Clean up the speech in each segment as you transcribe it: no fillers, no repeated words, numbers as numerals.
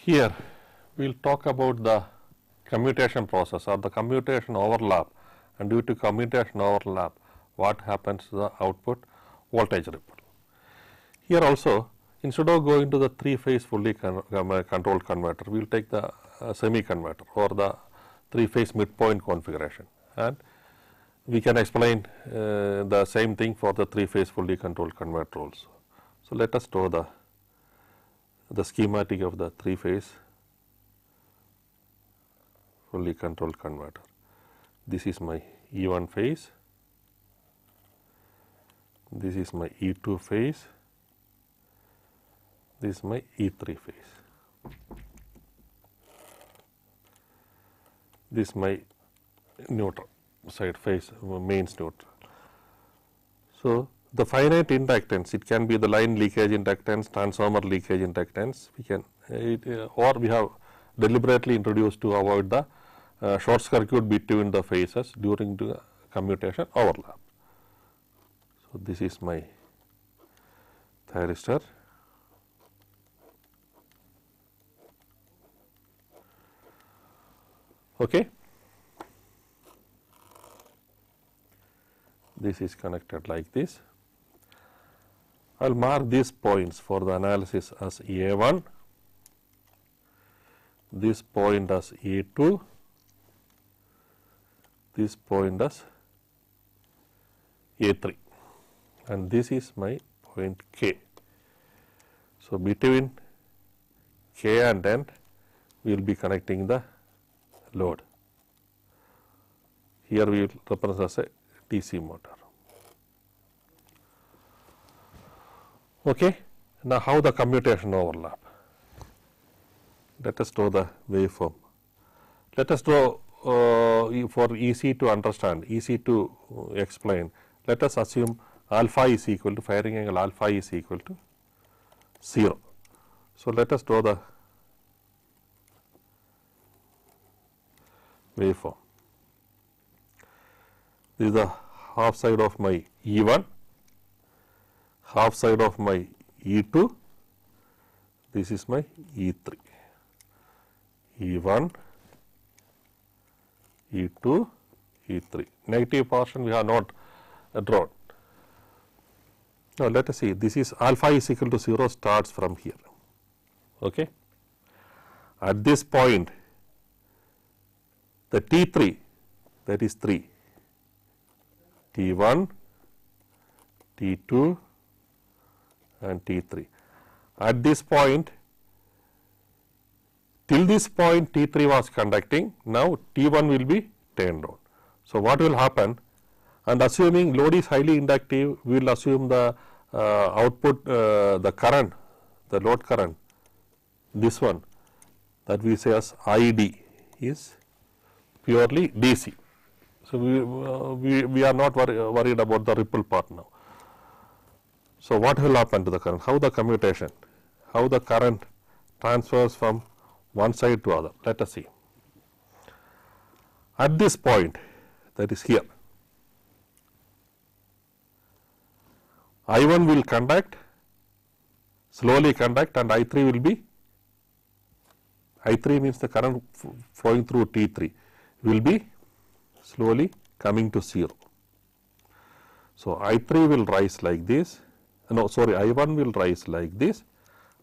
Here we will talk about the commutation process or the commutation overlap, and due to commutation overlap what happens to the output voltage ripple. Here also, instead of going to the 3-phase fully controlled converter, we will take the semi converter or the 3-phase midpoint configuration, and we can explain the same thing for the 3-phase fully controlled converter also. So, let us draw the schematic of the 3-phase fully controlled converter. This is my E1 phase, this is my E2 phase, this is my E3 phase, this is my neutral side phase, mains neutral. So, the finite inductance, it can be the line leakage inductance, transformer leakage inductance, we can or we have deliberately introduced to avoid the short circuit between the phases during the commutation overlap. So, this is my thyristor. Okay. This is connected like this. I will mark these points for the analysis as A1, this point as A2, this point as A3, and this is my point K. So, between K and N we will be connecting the load. Here we will represent as a DC motor. Okay. Now, how the commutation overlap? Let us draw the waveform. Let us draw for easy to understand, easy to explain. Let us assume alpha is equal to, firing angle alpha is equal to 0. So, let us draw the waveform. This is the half side of my E1, half side of my E2, this is my E3, E1, E2, E3. Negative portion we have not drawn. Now, let us see, this is alpha is equal to 0 starts from here. Okay. At this point, the T3, that is 3, T1, T2 and T3. At this point, till this point T3 was conducting, now T1 will be turned on. So, what will happen, and assuming load is highly inductive, we will assume the output, the current, the load current, this one that we say as ID is purely DC. So, we are not worried about the ripple part now. So, what will happen to the current? How the commutation, how the current transfers from one side to other? Let us see. At this point, that is here, I1 will conduct, slowly conduct, and I3 will be, I3 means the current flowing through T3 will be slowly coming to 0. So, I3 will rise like this, no sorry, I1 will rise like this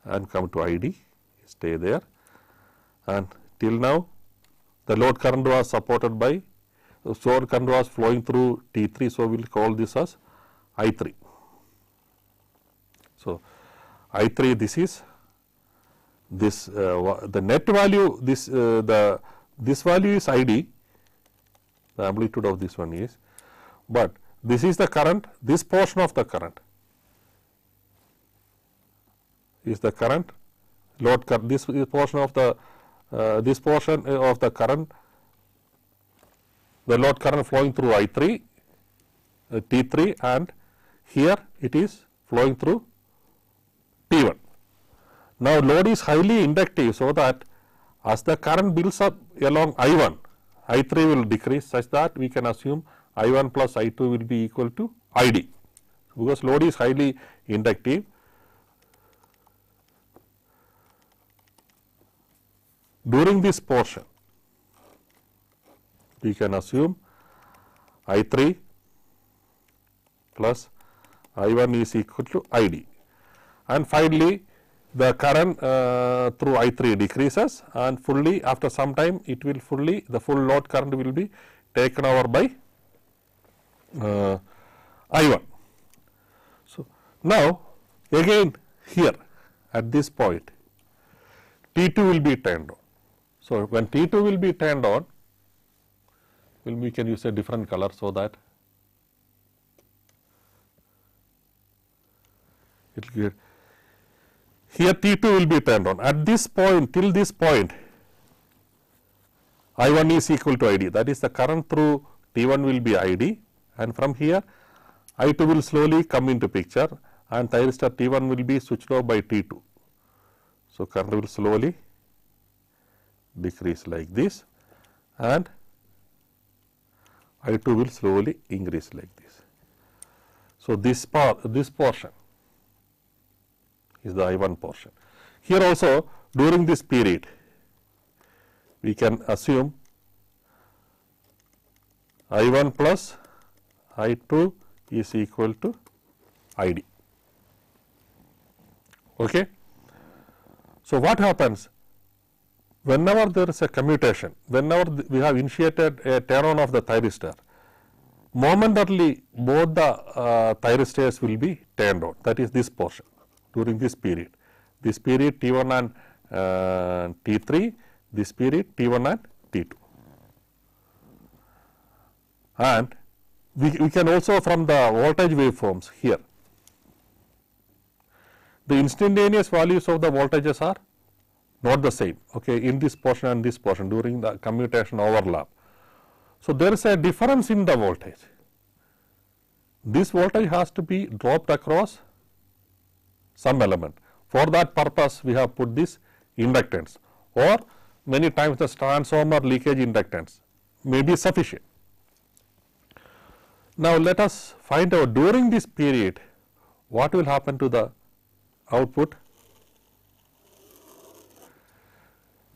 and come to ID, stay there, and till now the load current was supported by, the load current was flowing through T3. So, we will call this as I3. So, I3, this is this the net value, this this value is ID, the amplitude of this one is, but this is the current, this portion of the current is the current load current, this is portion of the current, the load current flowing through I3, T3, and here it is flowing through T1. Now, load is highly inductive, so that as the current builds up along I1, I3 will decrease such that we can assume I1 plus I2 will be equal to ID, because load is highly inductive. during this portion we can assume I3 plus I1 is equal to ID, and finally the current through I3 decreases, and fully after some time it will fully, the full load current will be taken over by I1. So, now again here at this point T2 will be turned on. So, when T2 will be turned on, we can use a different color so that it will get, here T2 will be turned on. At this point, till this point, I1 is equal to ID, that is the current through T1 will be ID, and from here I2 will slowly come into picture, and thyristor T1 will be switched off by T2. So, current will slowly decrease like this, and I2 will slowly increase like this. So, this portion is the I1 portion. Here also during this period we can assume I1 plus I2 is equal to ID. Okay. So, what happens whenever there is a commutation, whenever we have initiated a turn on of the thyristor, momentarily both the thyristors will be turned on, that is this portion during this period T1 and T3, this period T1 and T2. And we can also from the voltage waveforms here, the instantaneous values of the voltages are not the same, okay, in this portion and this portion during the commutation overlap. So, there is a difference in the voltage. This voltage has to be dropped across some element. For that purpose, we have put this inductance, or many times the transformer leakage inductance may be sufficient. Now, let us find out during this period what will happen to the output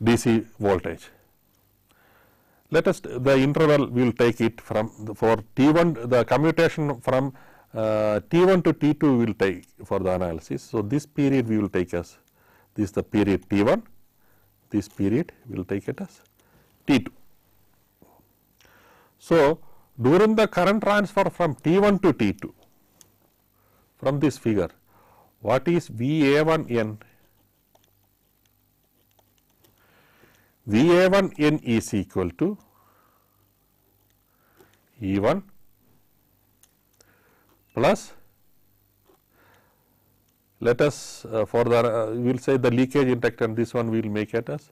DC voltage. Let us, the interval we will take it from for T1, the commutation from T1 to T2 we will take for the analysis. So, this period we will take as this is the period T1, this period we will take it as T2. So, during the current transfer from T1 to T2, from this figure, what is VA1N? VA1N is equal to E1 plus, let us for the we will say the leakage inductance, this one we will make it as,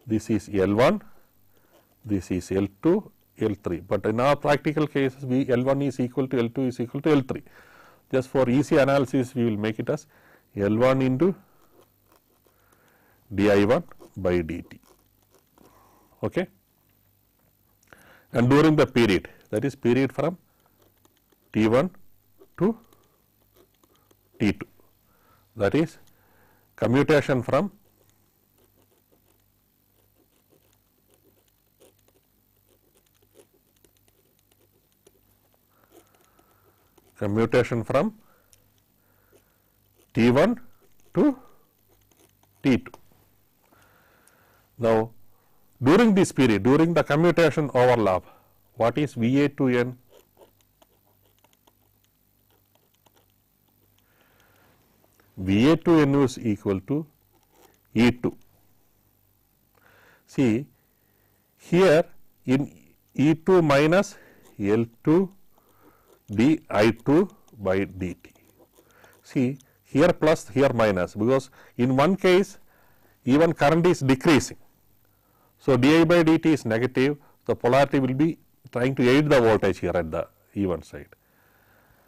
this is L1, this is L2, L3, but in our practical cases L1 is equal to L2 is equal to L3. Just for easy analysis we will make it as L1 into di1 by dt. Okay. And during the period, that is period from T1 to T2, that is commutation from T1 to T2. Now, during this period, during the commutation overlap, what is VA2N? VA2N is equal to E2. See, here in E2 minus L2 di2 by dt. See, here plus, here minus, because in one case even current is decreasing. So, di by dt is negative, the polarity will be trying to aid the voltage here at the E1 side,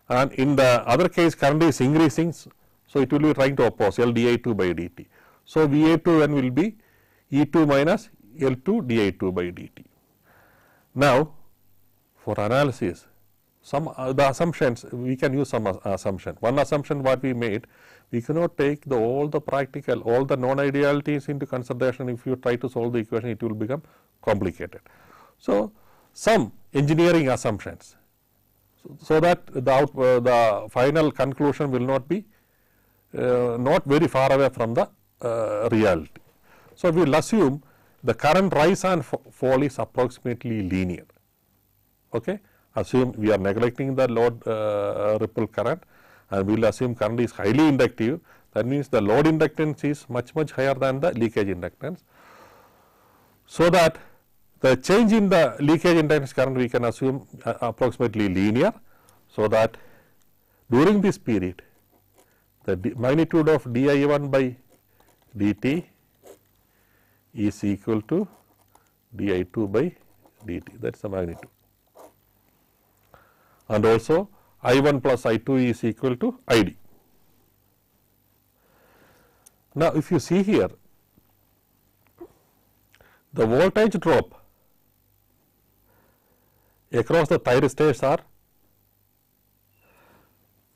and in the other case current is increasing, so it will be trying to oppose L di2 by dt. So, VA2N will be E2 minus L2 di2 by dt. Now, for analysis some the assumptions, we can use some assumption. One assumption what we made, we cannot take all the practical, all the non-idealities into consideration. If you try to solve the equation, it will become complicated. So, some engineering assumptions, so that the final conclusion will not be not very far away from the reality. So, we will assume the current rise and fall is approximately linear. Okay? Assume we are neglecting the load ripple current, and we will assume current is highly inductive. That means the load inductance is much higher than the leakage inductance. So that the change in the leakage inductance current we can assume approximately linear. So that during this period, the magnitude of di1 by dt is equal to di2 by dt, that is the magnitude. And also I1 plus I2 is equal to ID. Now, if you see here, the voltage drop across the thyristors are,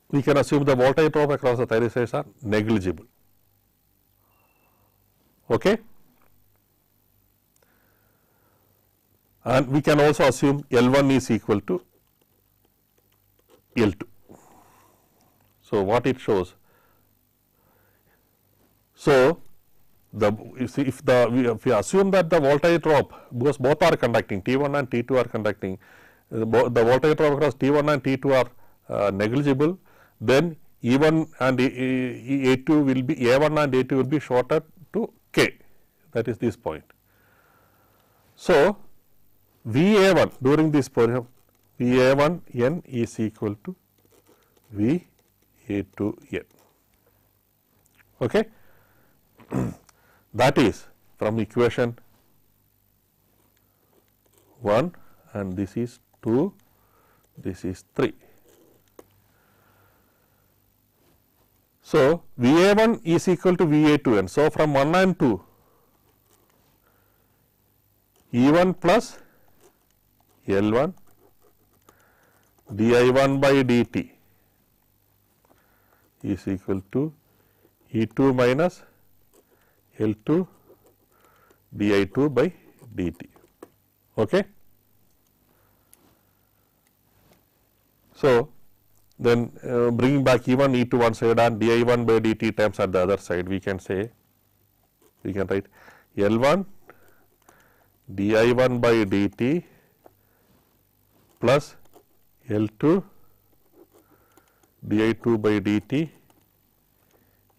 we can assume the voltage drop across the thyristors are negligible. Okay? And we can also assume L1 is equal to L2. So, what it shows? So, if we assume that the voltage drop, because both are conducting, T1 and T2 are conducting, the voltage drop across T1 and T2 are negligible, then E1 and A2 will be, A1 and A2 will be shorted to K, that is this point. So, VA1 during this period, VA1 N is equal to VA2 N. Okay? That is from equation 1, and this is 2, this is 3. So, VA1 is equal to VA2N. So, from 1 and 2, E1 plus L1 di1 by dt is equal to E2 minus L2 di2 by dt. Okay? So, then bringing back E1, E2 one side and di1 by dt terms at the other side, we can say, we can write L1 di1 by dt plus L2 di2 by dt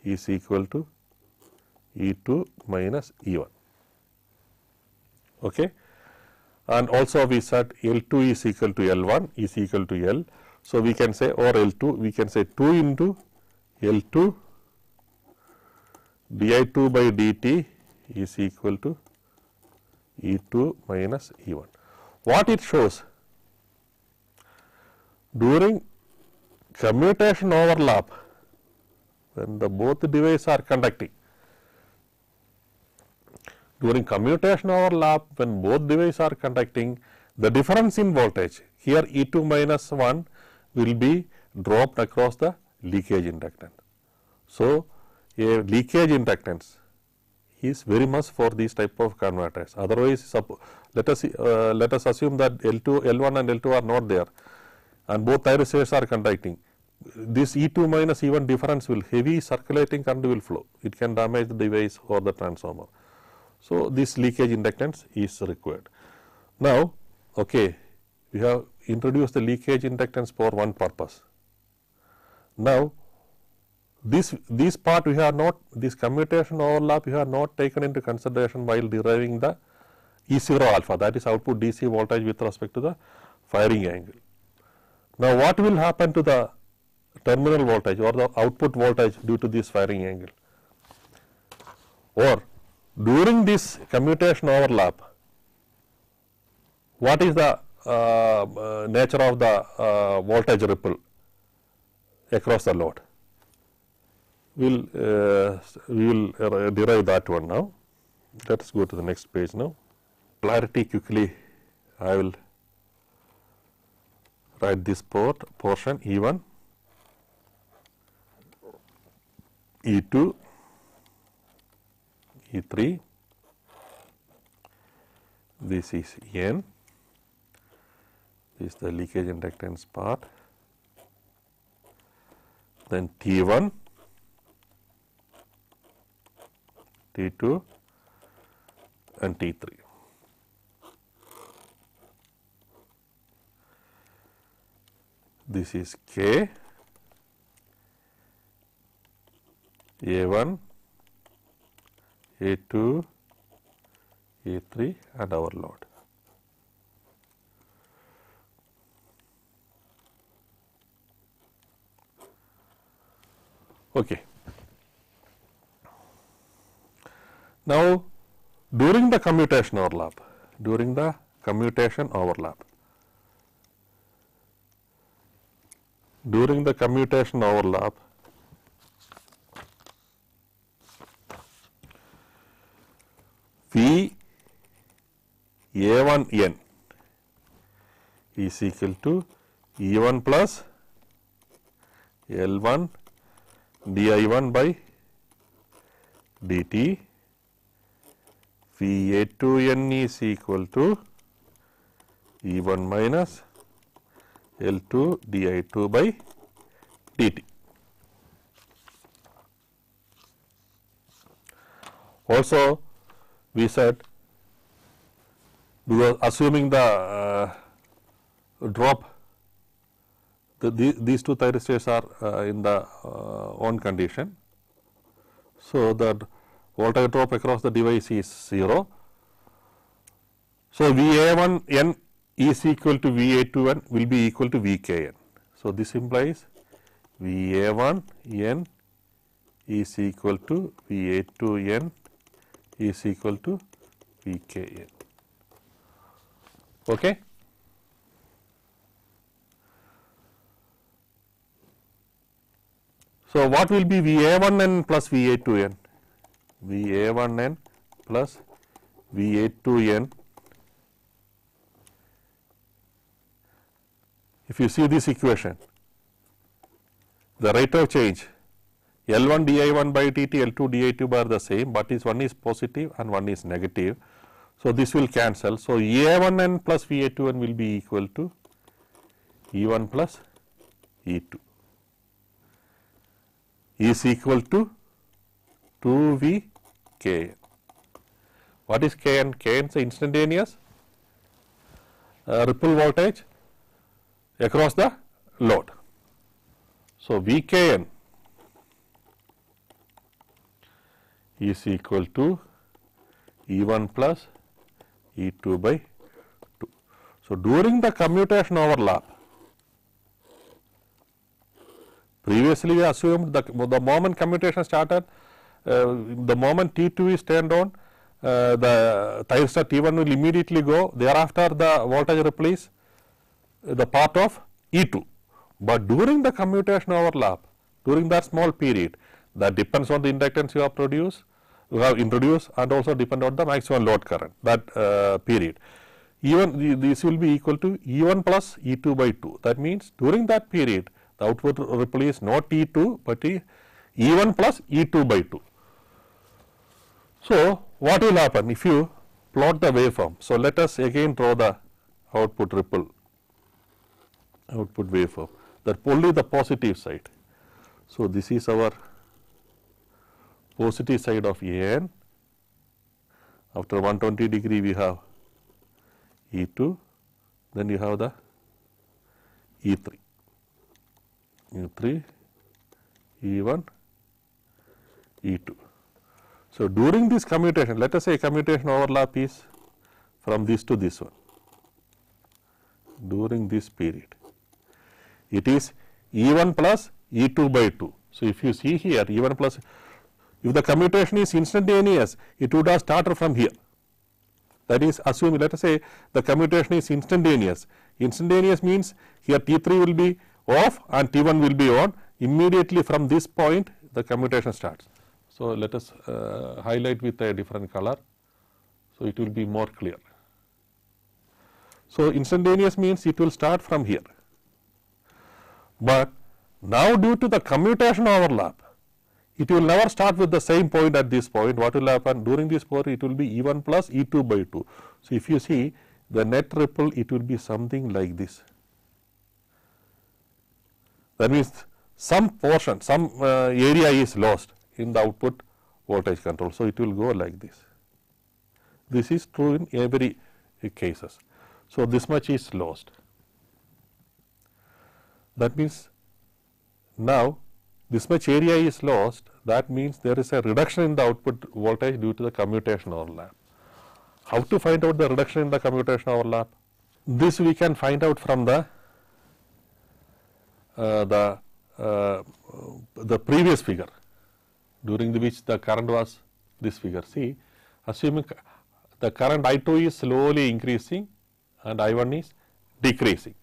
is equal to E2 minus E1. Okay? And also we said L2 is equal to L1 is equal to L. So, we can say, or L2, we can say 2 into L2 di2 by dt is equal to E2 minus E1. What it shows? During commutation overlap, when the both devices are conducting, during commutation overlap, when both devices are conducting, the difference in voltage, here E2 minus 1 will be dropped across the leakage inductance. So, a leakage inductance is very much for these type of converters. Otherwise, let us assume that L1 and L2 are not there, and both thyristors are conducting. This E2 minus E1 difference will, heavy circulating current will flow. It can damage the device or the transformer. So, this leakage inductance is required. Now, okay, we have introduced the leakage inductance for one purpose. Now, this part we have not, this commutation overlap we have not taken into consideration while deriving the E0 alpha, that is output DC voltage with respect to the firing angle. Now, what will happen to the terminal voltage or the output voltage due to this firing angle? Or during this commutation overlap, what is the nature of the voltage ripple across the load? We will derive that one now. Let us go to the next page now. Clarity quickly, I will write this portion E1, E2, E3, this is N, this is the leakage inductance part, then T1, T2 and T3. This is K, A1, A2, A3 and our load. Okay. Now, during the commutation overlap, V A1N is equal to E1 plus L1 di1 by dt, V A2N is equal to E1 minus L2 di2 by dt. Also, we said, because assuming the drop, these two thyristors are in the on condition. So, the voltage drop across the device is 0. So, VA1N is equal to VA2N will be equal to VKN. So, this implies VA1N is equal to VA2N is equal to VKN. Okay. So, what will be VA1N plus VA2N? VA1N plus VA2N. If you see this equation, the rate of change L1 di1 by dt, L2 di2 are the same, but one is positive and one is negative. So, this will cancel. So, A1N plus VA2N will be equal to E1 plus E2 is equal to 2V Kn. What is Kn? Kn is the instantaneous ripple voltage across the load. So, Vkn is equal to E1 plus E2 by 2. So, during the commutation overlap, previously we assumed the moment commutation started, the moment T2 is turned on, the thyristor T1 will immediately go, thereafter the voltage ripple is the part of E2. But during the commutation overlap, during that small period, that depends on the inductance you have introduced and also depend on the maximum load current, that period. Even this will be equal to E1 plus E2 by 2. That means, during that period, the output ripple is not E2, but E1 plus E2 by 2. So, what will happen if you plot the waveform? So, let us again draw the output ripple, output waveform, that only the positive side. So, this is our positive side of AN. After 120 degree we have E2, then you have the E3, E3, E1, E2. So, during this commutation, let us say commutation overlap is from this to this one, during this period, it is E1 plus E2 by 2. So, if you see here E1 plus, if the commutation is instantaneous, it would have started from here. That is, assuming, let us say the commutation is instantaneous. Instantaneous means here T3 will be off and T1 will be on. Immediately from this point, the commutation starts. So, let us highlight with a different color, so it will be more clear. So, instantaneous means it will start from here. But now due to the commutation overlap, it will never start with the same point at this point. What will happen during this point? It will be E1 plus E2 by 2. So, if you see the net ripple, it will be something like this. That means some portion, some area is lost in the output voltage control. So, it will go like this. This is true in every cases. So, this much is lost. That means now this much area is lost. That means there is a reduction in the output voltage due to the commutation overlap. How to find out the reduction in the commutation overlap? This we can find out from the previous figure, during which the current was this figure. See, assuming the current I2 is slowly increasing and I1 is decreasing.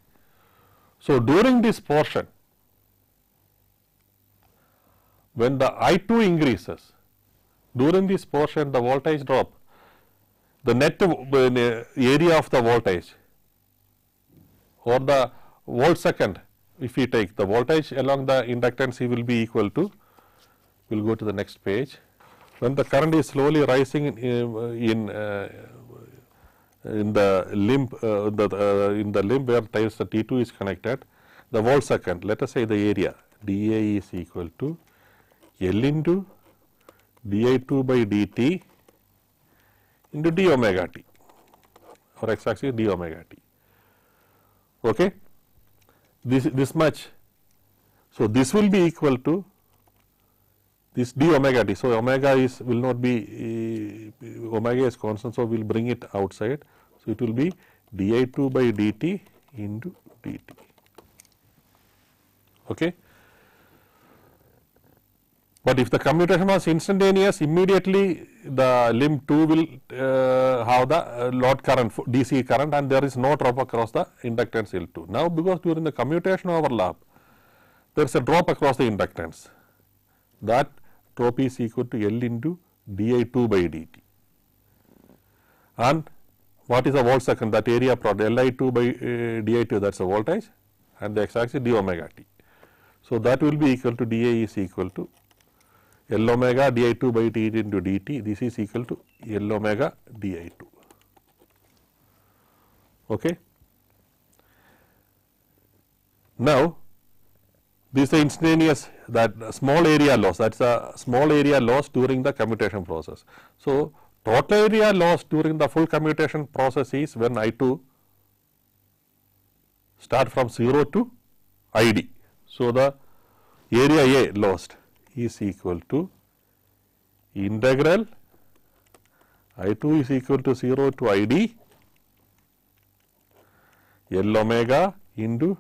So, during this portion, when the I2 increases, during this portion the voltage drop, the net area of the voltage or the volt second, if we take the voltage along the inductance, will be equal to, we will go to the next page. When the current is slowly rising in the limb, in the limb where the T2 is connected, the volt second, let us say the area dA is equal to L into di2 by dt into d omega t, or x axis d omega t. Okay, this much. So, this will be equal to this d omega t. So, omega is will not be omega is constant. So, we will bring it outside. So, it will be di2 by dt into dt. Okay. But if the commutation was instantaneous, immediately the limb 2 will have the load current, DC current, and there is no drop across the inductance L2. Now, because during the commutation overlap, there is a drop across the inductance. That drop is equal to L into di2 by dt. And what is the volt second? That area product Li2 by di2, that is the voltage, and the x axis d omega t. So, that will be equal to dA is equal to L omega di2 by dt into dt. This is equal to L omega di2. Okay. Now, this is the instantaneous, that small area loss, that is a small area loss during the commutation process. So, total area loss during the full commutation process is when I2 start from 0 to ID. So, the area A lost is equal to integral I2 is equal to 0 to ID L omega into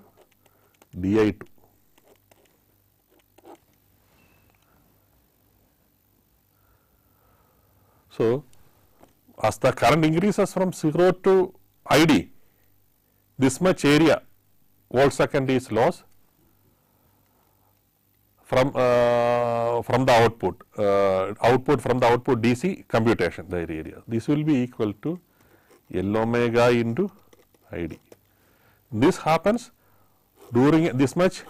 di2. So, as the current increases from 0 to ID, this much area volt second is lost from the output from the output DC computation, the area. This will be equal to L omega into ID. This happens during this much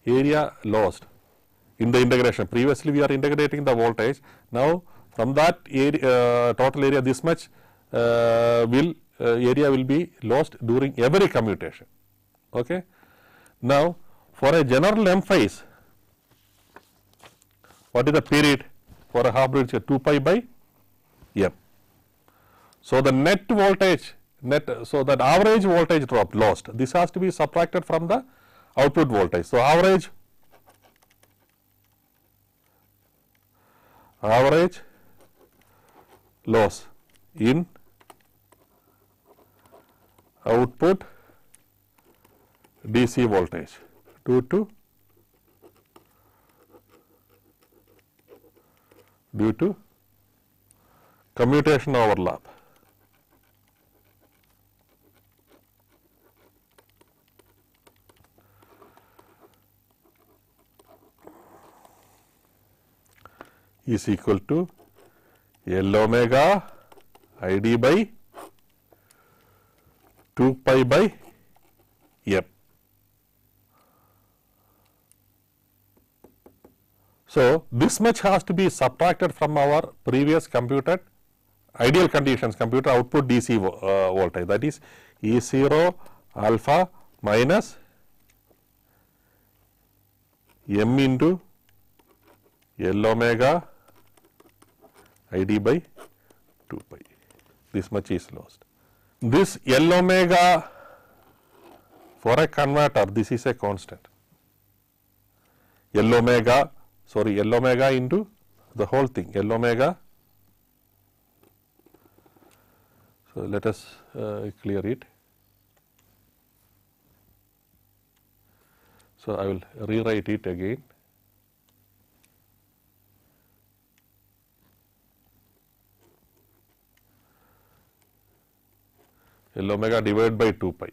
area lost in the integration. Previously, we are integrating the voltage. Now, from that area, total area, this much area will be lost during every commutation. Okay. Now, for a general M phase, what is the period for a half bridge? 2 pi by M. So, the net voltage, so that average voltage drop lost, this has to be subtracted from the output voltage. So, average loss in output DC voltage due to commutation overlap. Is equal to L omega ID by 2 pi by M. So, this much has to be subtracted from our previous computed ideal conditions computer output DC voltage, that is E0 alpha minus m into L omega ID by 2 pi. This much is lost. This L omega for a converter, this is a constant. L omega into the whole thing, L omega. So, let us clear it. So, I will rewrite it again. L omega divided by 2 pi.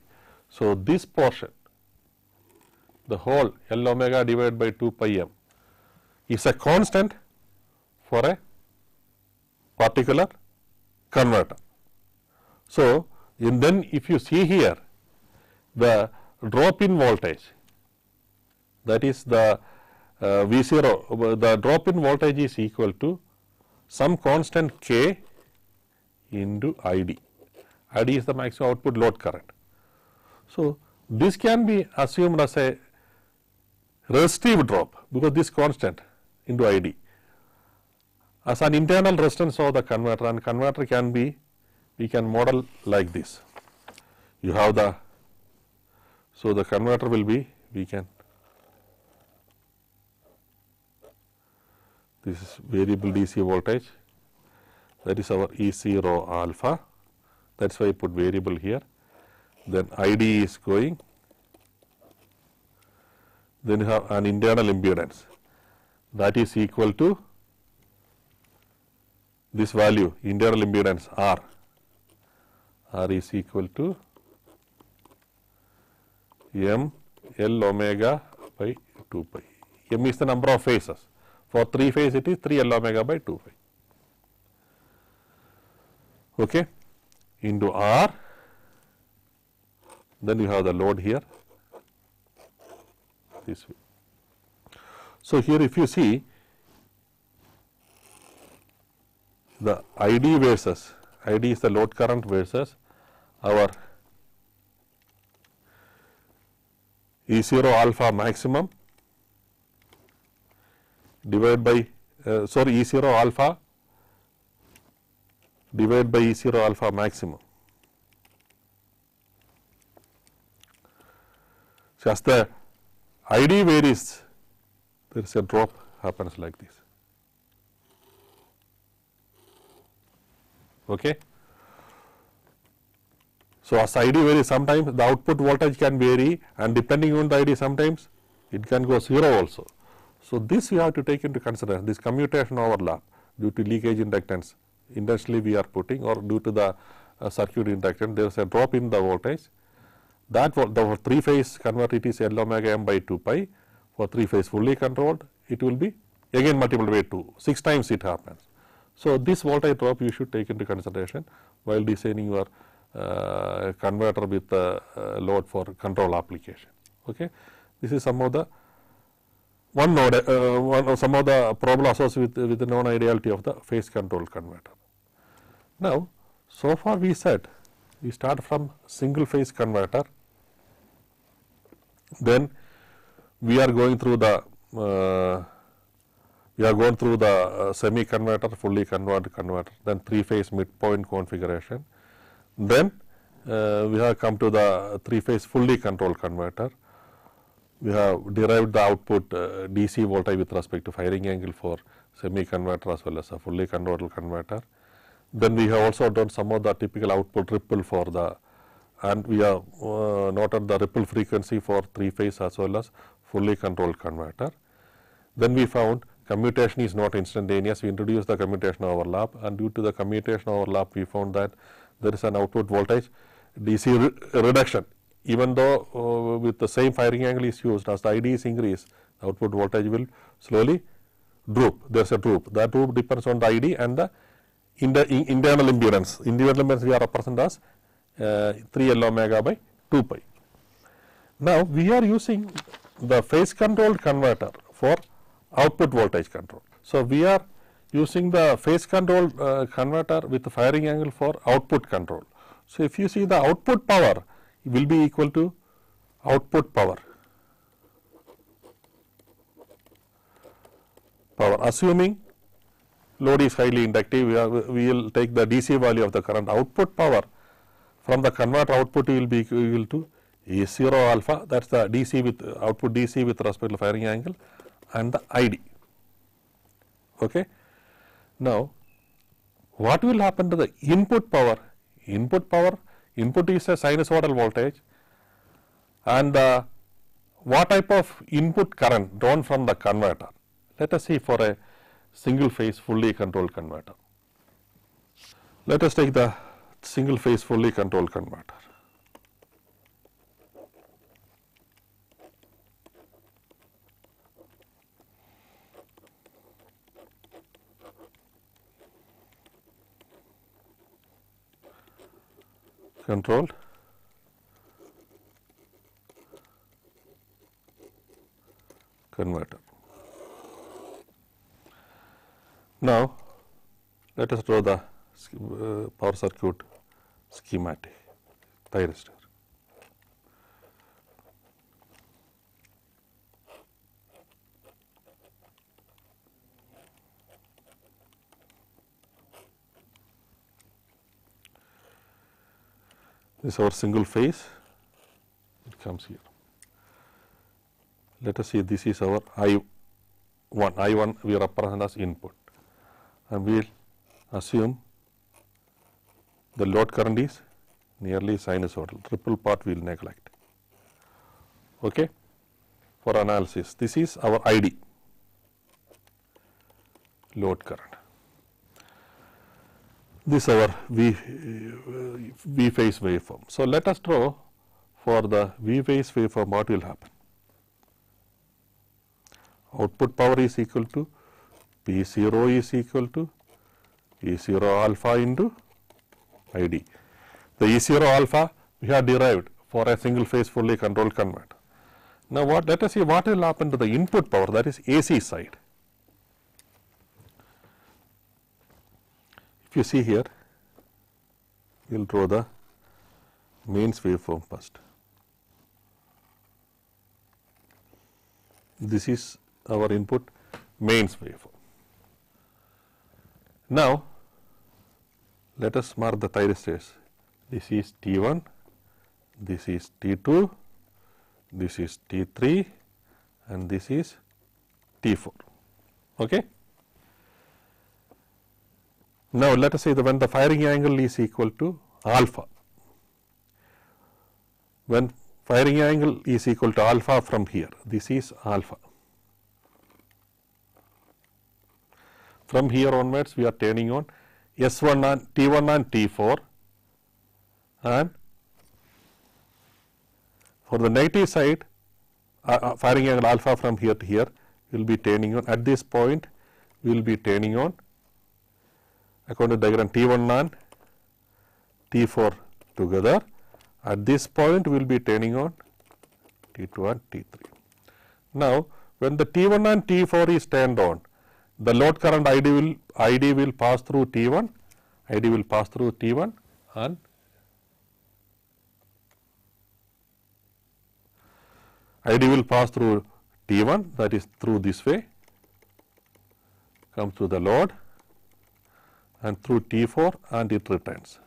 So, this portion, the whole L omega divided by 2 pi m is a constant for a particular converter. So, then if you see here the drop in voltage, that is the V0, the drop in voltage is equal to some constant K into ID. ID is the maximum output load current. So, this can be assumed as a resistive drop because this constant into ID as an internal resistance of the converter, and converter can be, we can model like this. You have the, so the converter will be, we can, this is variable DC voltage, that is our E0 alpha, that is why I put variable here. Then ID is going, then you have an internal impedance that is equal to this value, internal impedance R. R is equal to m L omega by 2 pi. M is the number of phases. For 3 phase it is 3 L omega by 2 pi. Okay, into R. Then you have the load here, this way. So, here if you see the ID versus, ID is the load current versus our E0 alpha maximum divided by, E0 alpha divided by E0 alpha maximum. So, as the ID varies, there is a drop happens like this. Okay. So, as ID varies, sometimes the output voltage can vary, and depending on the ID sometimes it can go 0 also. So, this you have to take into consideration, this commutation overlap due to leakage inductance intentionally we are putting, or due to the circuit inductance there is a drop in the voltage. That the 3 phase converter it is L omega m by 2 pi, for 3 phase fully controlled it will be again multiplied by 2, 6 times it happens. So, this voltage drop you should take into consideration while designing your converter with load for control application. Okay. This is some of the some of the problem associated with the non ideality of the phase control converter. Now, so far we said we start from single phase converter, then we are going through the semi converter, fully converted converter, then 3 phase midpoint configuration, then we have come to the 3 phase fully controlled converter. We have derived the output DC voltage with respect to firing angle for semi converter as well as a fully controlled converter. Then we have also done some of the typical output ripple for the, and we have noted the ripple frequency for 3 phase as well as fully controlled converter. Then we found commutation is not instantaneous. We introduced the commutation overlap, and due to the commutation overlap we found that there is an output voltage DC reduction. Even though with the same firing angle is used, as the ID is increased, the output voltage will slowly droop. There is a droop. That droop depends on the ID and the internal impedance. Internal impedance we are represent as 3 L omega by 2 pi. Now, we are using the phase controlled converter for output voltage control. So, we are using the phase control converter with the firing angle for output control. So, if you see the output power will be equal to output power, assuming load is highly inductive, we will take the DC value of the current. Output power from the converter output will be equal to A0 alpha, that is the DC with output DC with respect to firing angle, and the ID. Okay. Now, what will happen to the input power? Input is a sinusoidal voltage, and what type of input current drawn from the converter? Let us see for a single phase fully controlled converter. Let us take the single phase fully controlled converter. Controlled converter. Now, let us draw the power circuit schematic thyristor. This is our single phase, it comes here. Let us see, this is our I1 we represent as input, and we will assume the load current is nearly sinusoidal, ripple part we will neglect. Okay. For analysis, this is our ID, load current. This is our V phase waveform. So, let us draw for the V phase waveform what will happen. Output power is equal to P0 is equal to E0 alpha into ID. The E0 alpha we have derived for a single phase fully controlled converter. Now, let us see what will happen to the input power, that is AC side. If you see here, we will draw the mains waveform first. This is our input mains waveform. Now, let us mark the thyristors. This is T1, this is T2, this is T3, and this is T4. Okay. Now, let us say that when the firing angle is equal to alpha, when firing angle is equal to alpha from here, this is alpha. From here onwards, we are turning on S1 and T1 and T4, and for the negative side, firing angle alpha from here to here will be turning on. At this point, we will be turning on, according to diagram, T1 and T4 together. At this point, we will be turning on T2 and T3. Now, when the T1 and T4 is turned on, the load current ID will pass through T1, ID will pass through T1, and ID will pass through T1, that is through this way, comes to the load, and through T4, and it returns.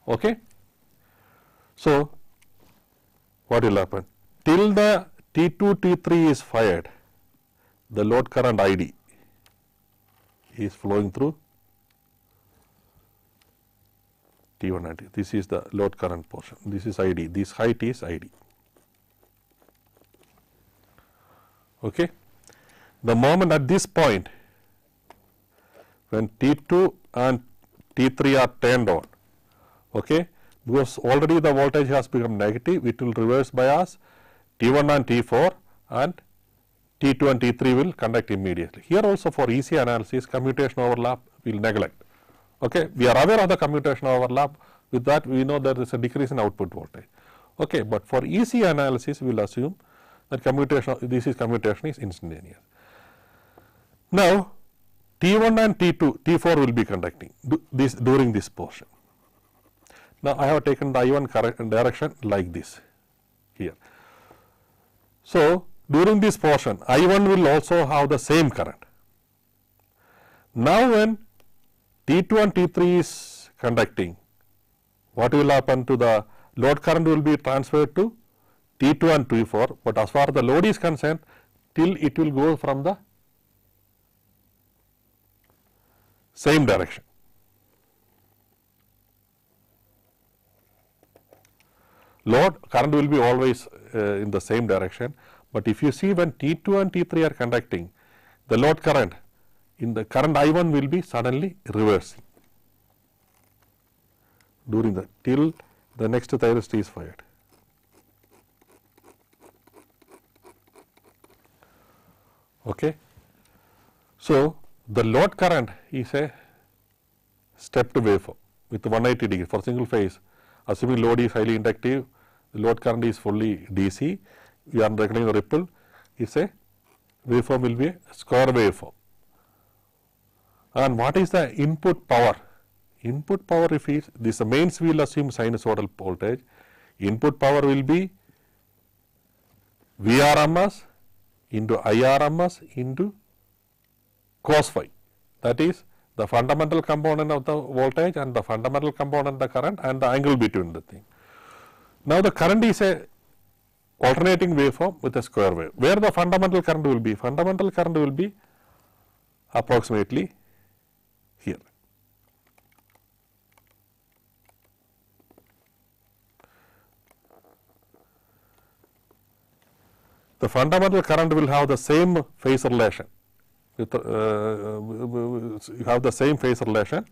Okay. So, what will happen? Till the T2, T3 is fired, the load current ID is flowing through T1 and T. This is the load current portion. This is ID. This height is ID. Okay. The moment at this point, when T2 and T3 are turned on, okay, because already the voltage has become negative, it will reverse bias T1 and T4, and T2 and T3 will conduct immediately. Here also for EC analysis, commutation overlap we will neglect. Okay, we are aware of the commutation overlap. With that, we know there is a decrease in output voltage. Okay, but for EC analysis, we will assume that commutation, this is commutation is instantaneous. Now, T1 and T2, T4 will be conducting this during this portion. Now, I have taken the I1 direction like this here. So, during this portion, I1 will also have the same current. Now, when T2 and T3 is conducting, what will happen to the load current will be transferred to T2 and T4, but as far as the load is concerned, till it will go from the same direction. Load current will be always in the same direction, but if you see when T2 and T3 are conducting, the load current in the current I1 will be suddenly reversing during the till the next thyristor is fired. Okay. So, the load current is a stepped waveform with 180 degree for single phase. Assuming load is highly inductive, the load current is fully DC, we are reckoning the ripple, is a waveform will be a square waveform. And what is the input power? Input power, if is this, the mains will assume sinusoidal voltage, input power will be Vrms into Irms into cos phi, that is the fundamental component of the voltage and the fundamental component of the current and the angle between the thing. Now, the current is a alternating waveform with a square wave. Where the fundamental current will be? Fundamental current will be approximately here. The fundamental current will have the same phase relation. You have the same phase relation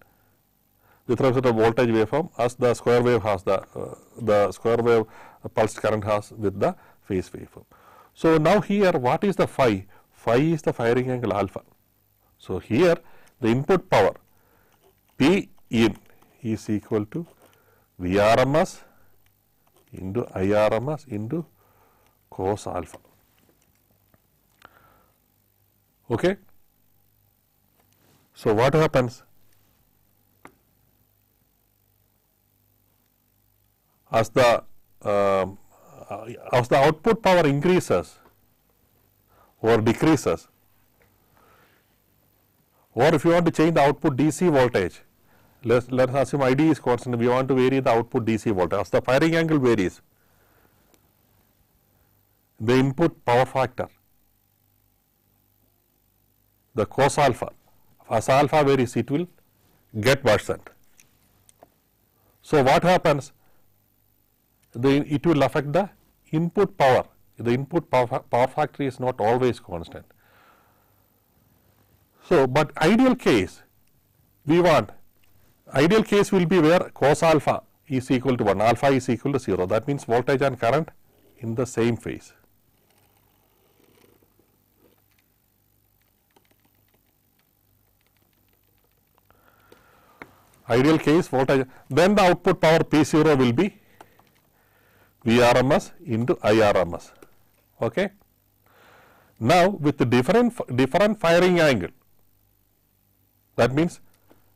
with respect to voltage waveform as the square wave has the square wave pulsed current has with the phase waveform. So, now here what is the phi? Phi is the firing angle alpha. So, here the input power P in is equal to Vrms into Irms into cos alpha. Okay. So, what happens? As the output power increases or decreases, or if you want to change the output DC voltage, let us assume ID is constant, we want to vary the output DC voltage. As the firing angle varies, the input power factor, the cos alpha, as alpha varies, it will get worsened. So, what happens? It will affect the input power. The input power factor is not always constant. So, but ideal case, we want, ideal case will be where cos alpha is equal to 1, alpha is equal to 0. That means voltage and current in the same phase. Ideal case voltage, then the output power P0 will be Vrms into Irms. Okay. Now, with the different firing angle, that means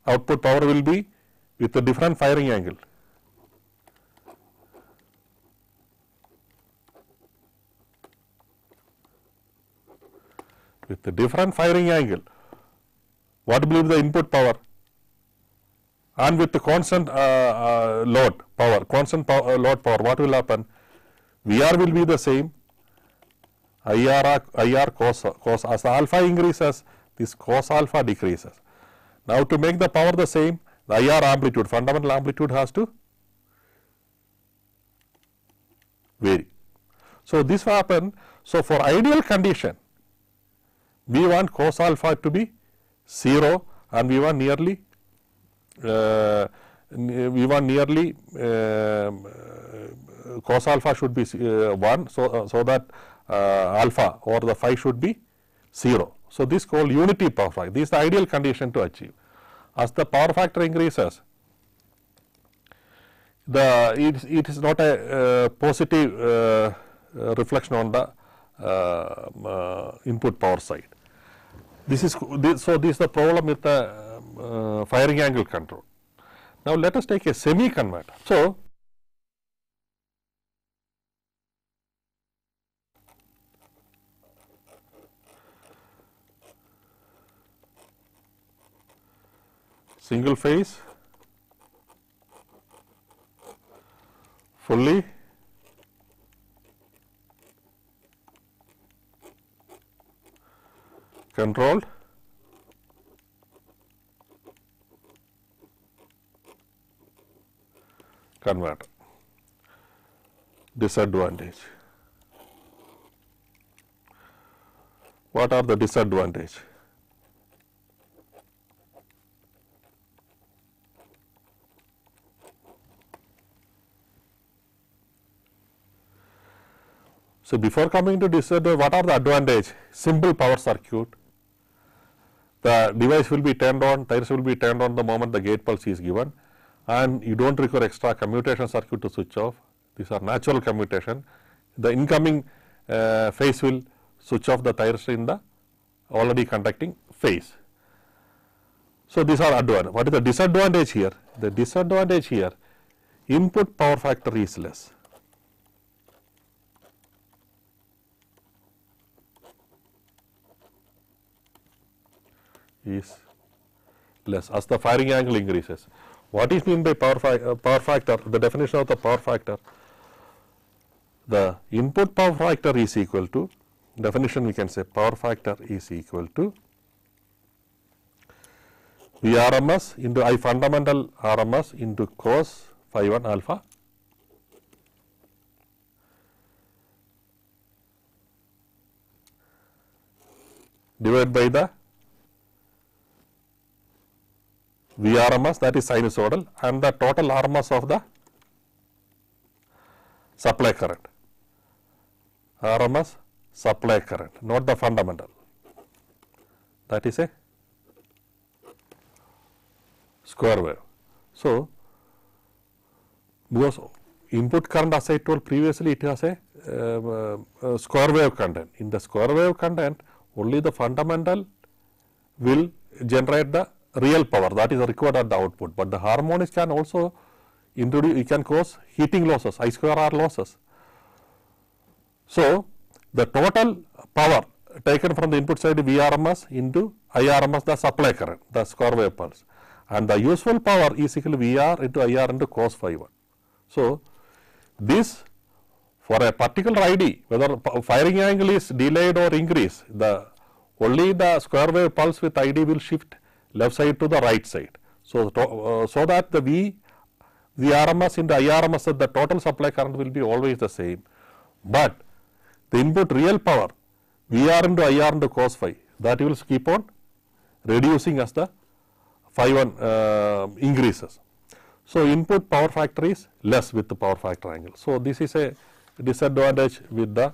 output power will be with a different firing angle. With the different firing angle, what will be the input power? And with the constant load power, load power, what will happen? VR will be the same, IR cos as alpha increases, this cos alpha decreases. Now, to make the power the same, the IR amplitude, fundamental amplitude has to vary. So, this will happen. So, for ideal condition, we want cos alpha to be 0 and we want nearly cos alpha should be 1, so that alpha or the phi should be 0. So, this is called unity power factor. This is the ideal condition to achieve. As the power factor increases, it is not a positive reflection on the input power side. This is the problem with the firing angle control. Now, let us take a semi converter. So, single phase, fully controlled converter. Disadvantage. What are the disadvantages? So, before coming to disadvantage, what are the advantage? Simple power circuit. The device will be turned on, tires will be turned on the moment the gate pulse is given, and you do not require extra commutation circuit to switch off. These are natural commutation. The incoming phase will switch off the tires in the already conducting phase. So, these are advantages. What is the disadvantage here? The disadvantage here, input power factor is less. Is less as the firing angle increases. What is mean by power factor? The definition of the power factor, the input power factor is equal to, definition we can say power factor is equal to Vrms into I fundamental RMS into cos phi 1 alpha divided by the Vrms, that is sinusoidal, and the total RMS of the supply current. RMS supply current, not the fundamental. That is a square wave. So, because input current, as I told previously, it has a square wave content. In the square wave content, only the fundamental will generate the real power that is required at the output, but the harmonics can also introduce, it can cause heating losses, I square R losses. So, the total power taken from the input side Vrms into IRMS, the supply current, the square wave pulse, and the useful power is equal to Vr into IR into cos phi 1. So, this for a particular ID, whether firing angle is delayed or increased, only the square wave pulse with ID will shift left side to the right side. So, so that the Vrms into IRMS, the total supply current will be always the same, but the input real power Vr into IR into cos phi, that will keep on reducing as the phi 1 increases. So, input power factor is less with the power factor angle. So, this is a disadvantage with the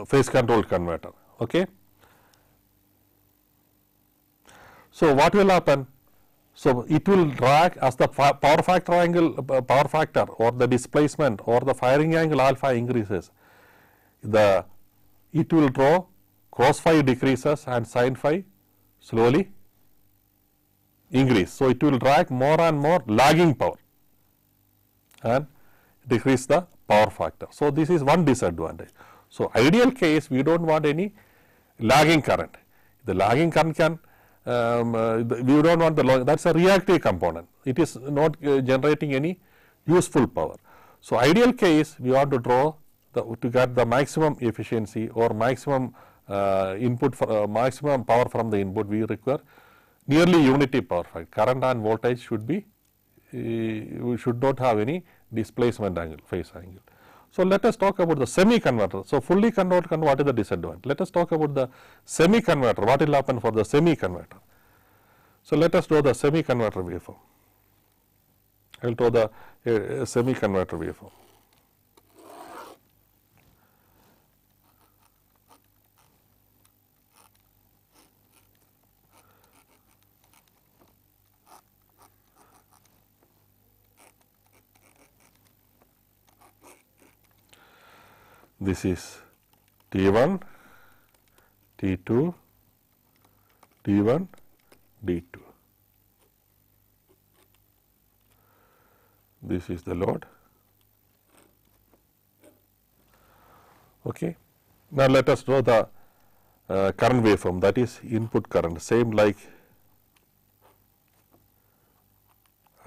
phase control converter. Okay. So, what will happen? So, it will drag as the power factor angle, power factor or the displacement or the firing angle alpha increases, it will draw cos phi decreases and sin phi slowly increase. So, it will drag more and more lagging power and decrease the power factor. So, this is one disadvantage. So, ideal case we do not want any lagging current. The lagging current can we do not want that is a reactive component, it is not generating any useful power. So, ideal case we want to draw to get the maximum efficiency or maximum input for maximum power from the input, we require nearly unity power factor. Current and voltage should be we should not have any displacement angle, phase angle. So, let us talk about the semi converter. So, fully converter, what is the disadvantage? Let us talk about the semi converter, what will happen for the semi converter. So, let us draw the semi converter waveform. I will draw the semi converter waveform. this is T1, T2, D1, D2. This is the load. Okay. Now, let us draw the current waveform, that is input current, same like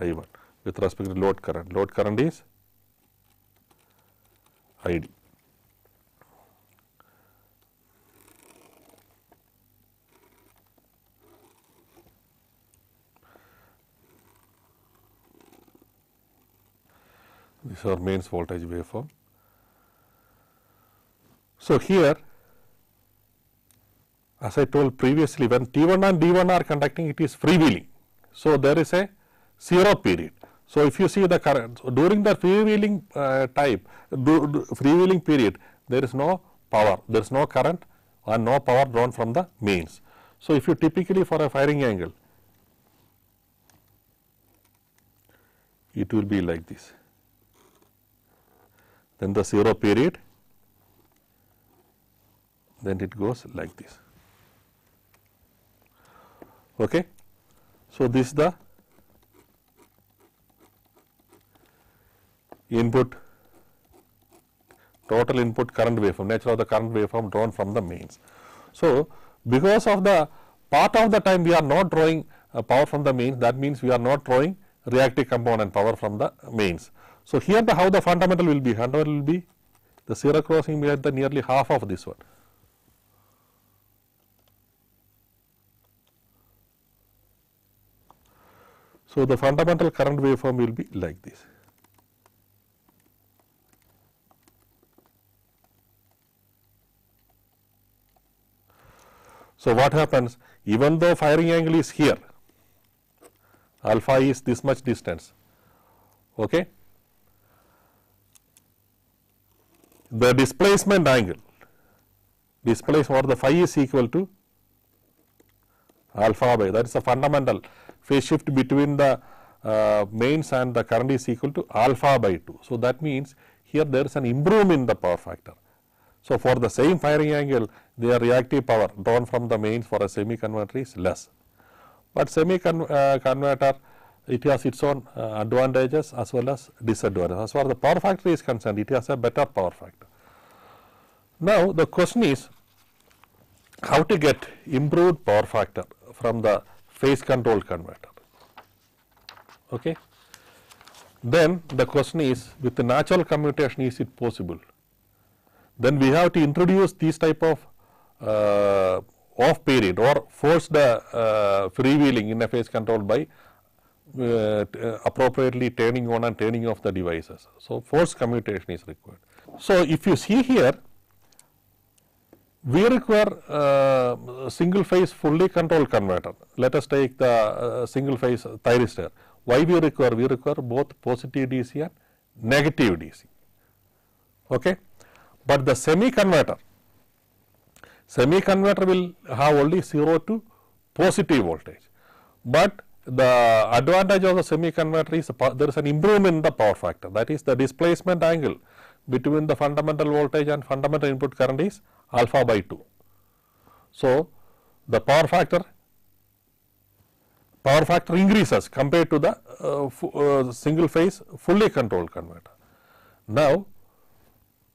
I1 with respect to load current. Load current is ID. This is our mains voltage waveform. So, here as I told previously, when T1 and D1 are conducting, it is freewheeling. So, there is a 0 period. So, if you see the current during the freewheeling freewheeling period, there is no power, there is no current and no power drawn from the mains. So, if you typically for a firing angle, it will be like this. Then the 0 period, then it goes like this. Okay. So, this is the input total input current waveform, nature of the current waveform drawn from the mains. So, because of the part of the time we are not drawing power from the mains, that means we are not drawing reactive component power from the mains. So, here the how the fundamental will be, fundamental will be the zero crossing will be at the nearly half of this one. So, the fundamental current waveform will be like this. So, what happens, even though firing angle is here, alpha is this much distance, okay, the displacement angle, or the phi is equal to alpha by, that is the fundamental phase shift between the mains and the current is equal to alpha by 2. So, that means here there is an improvement in the power factor. So, for the same firing angle, their reactive power drawn from the mains for a semi converter is less, but semi converter it has its own advantages as well as disadvantages. As far as the power factor is concerned, it has a better power factor. Now, the question is how to get improved power factor from the phase control converter. Okay. Then the question is, with the natural commutation, is it possible? Then we have to introduce these type of off period or force the freewheeling in a phase control by appropriately turning on and turning off the devices. So, force commutation is required. So, if you see here, we require single phase fully controlled converter. Let us take the single phase thyristor. Why we require? We require both positive DC and negative DC. Okay. But the semi converter will have only 0 to positive voltage, but the advantage of the semi converter is there is an improvement in the power factor, that is the displacement angle between the fundamental voltage and fundamental input current is alpha by 2. So, the power factor increases compared to the single phase fully controlled converter. Now,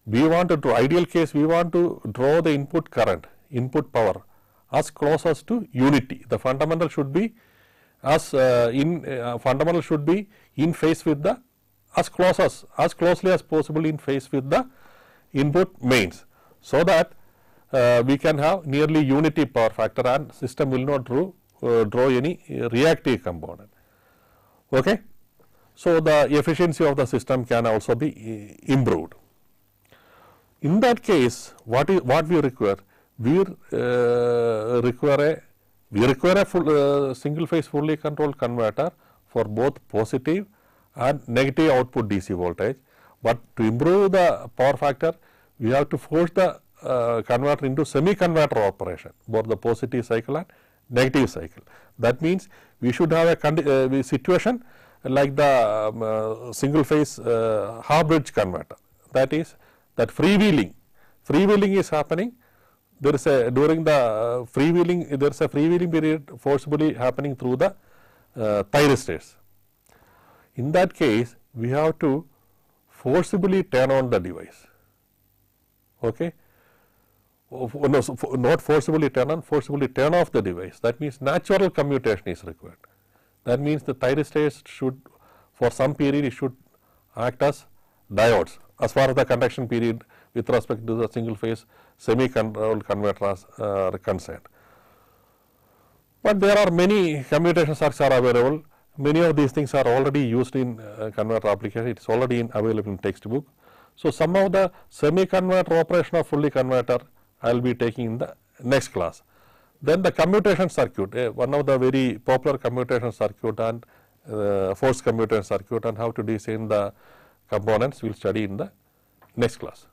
we want to draw, ideal case we want to draw the input current, input power as close as to unity. The fundamental should be fundamental should be in phase with the as closely as possible in phase with the input mains, so that we can have nearly unity power factor and system will not draw any reactive component. Okay. So, the efficiency of the system can also be improved. In that case, what we require? We require a full, single phase fully controlled converter for both positive and negative output DC voltage, but to improve the power factor, we have to force the converter into semi converter operation, both the positive cycle and negative cycle. That means we should have a situation like the single phase half bridge converter, that is that freewheeling freewheeling is happening, there is a during the freewheeling, there is a freewheeling period forcibly happening through the thyristors. In that case, we have to forcibly turn on the device. Okay. No, so not forcibly turn on, forcibly turn off the device. That means natural commutation is required. That means the thyristors should, for some period, it should act as diodes as far as the conduction period with respect to the single phase semi-controlled converters are concerned. But there are many commutation circuits are available. Many of these things are already used in converter application. It is already available in textbook. So, some of the semi-converter operation of fully converter I will be taking in the next class. Then the commutation circuit, one of the very popular commutation circuit and force commutation circuit, and how to design the components we will study in the next class.